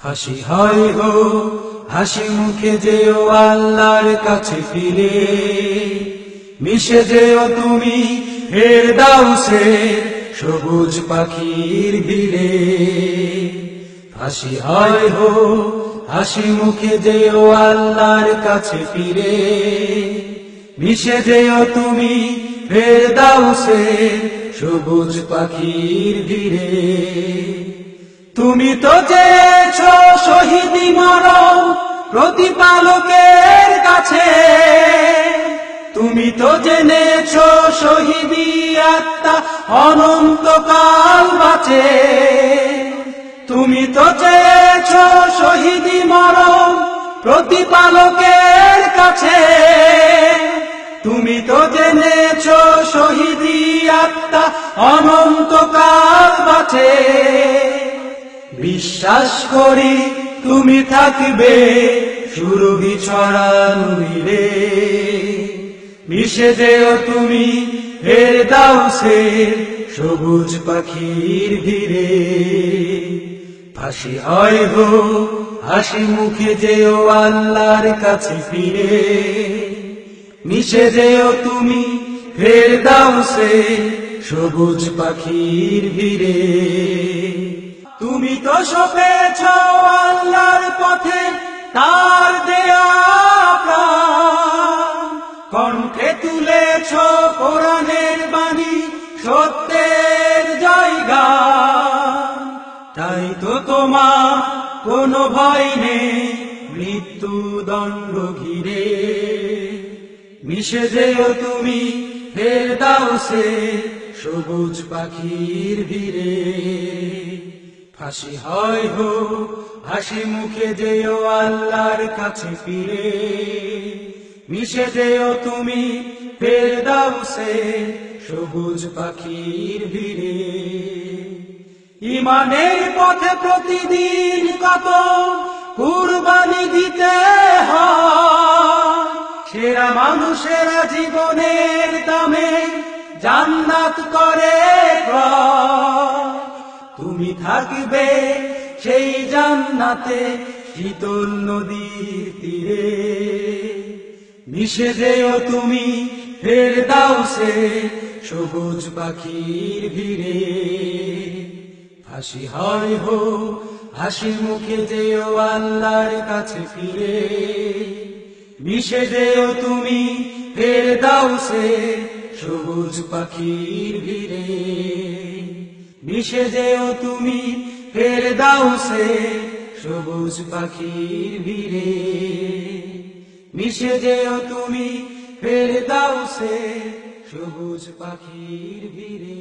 হাসি হয় গো হাসি মুখে যেও আল্লাহর কাছে ফিরে, মিশে যেও তুমি ফেরদাউসের সবুজ পাখির ভিড়ে। হাসি হয় গো হাসি মুখে যেও আল্লাহর কাছে ফিরে, মিশে যেও তুমি ফেরদাউসের সবুজ পাখির ভিড়ে। তুমি তো চেয়েছো শহীদি মরণ প্রতিপালকের কাছে, তুমি তো জেনেছো শহীদি আত্মা অনন্তকাল বাঁচে। তুমি তো চেয়েছো শহীদি মরণ প্রতিপালকের কাছে, তুমি তো জেনেছো শহীদি আত্মা অনন্তকাল বাঁচে। বিশ্বাস করি তুমি থাকবে সুরভি ছড়ানো নীড়ে, মিশে যেও তুমি ফেরদাউসের সবুজ পাখির ভিড়ে। হাসি হয় গো হাসি মুখে যেও আল্লাহর কাছে ফিরে, মিশে যেও তুমি ফেরদাউসের সবুজ পাখির ভিড়ে। তুমি তো সপেছ আল্লাহর পথে তার দেয়া প্রাণ, কণ্ঠে তুলেছ কোরআনের বাণী সত্যের জায়গা। তাই তো তোমার কোনো ভয় নেই মৃত্যুদণ্ড ঘিরে, মিশে যেও তুমি ফেরদাউসের সবুজ পাখির ভিড়ে। হাসি হয় গো হাসি মুখে যেও আল্লাহর কাছে ফিরে, মিশে যেও তুমি ফেরদাউসের সবুজ পাখির ভিড়ে। ঈমানের পথে প্রতিদিন কত কুরবানি দিতে হয়, সেরা মানুষেরা জীবনের দামে জান্নাত করে ক্রয়। তুমি থাকবে সেই জান্নাতে শীতল নদীর তীরে, মিশে যেও তুমি ফেরদাউসের সবুজ পাখির ভিড়ে। হাসি হয় গো হাসি মুখে যেও আল্লাহর কাছে ফিরে, মিশে যেও তুমি ফেরদাউসের সবুজ পাখির ভিড়ে। মিশে যেও তুমি ফেরদাউসের সবুজ পাখির ভিড়ে, মিশে যেও তুমি ফেরদাউসের সবুজ পাখির ভিড়ে।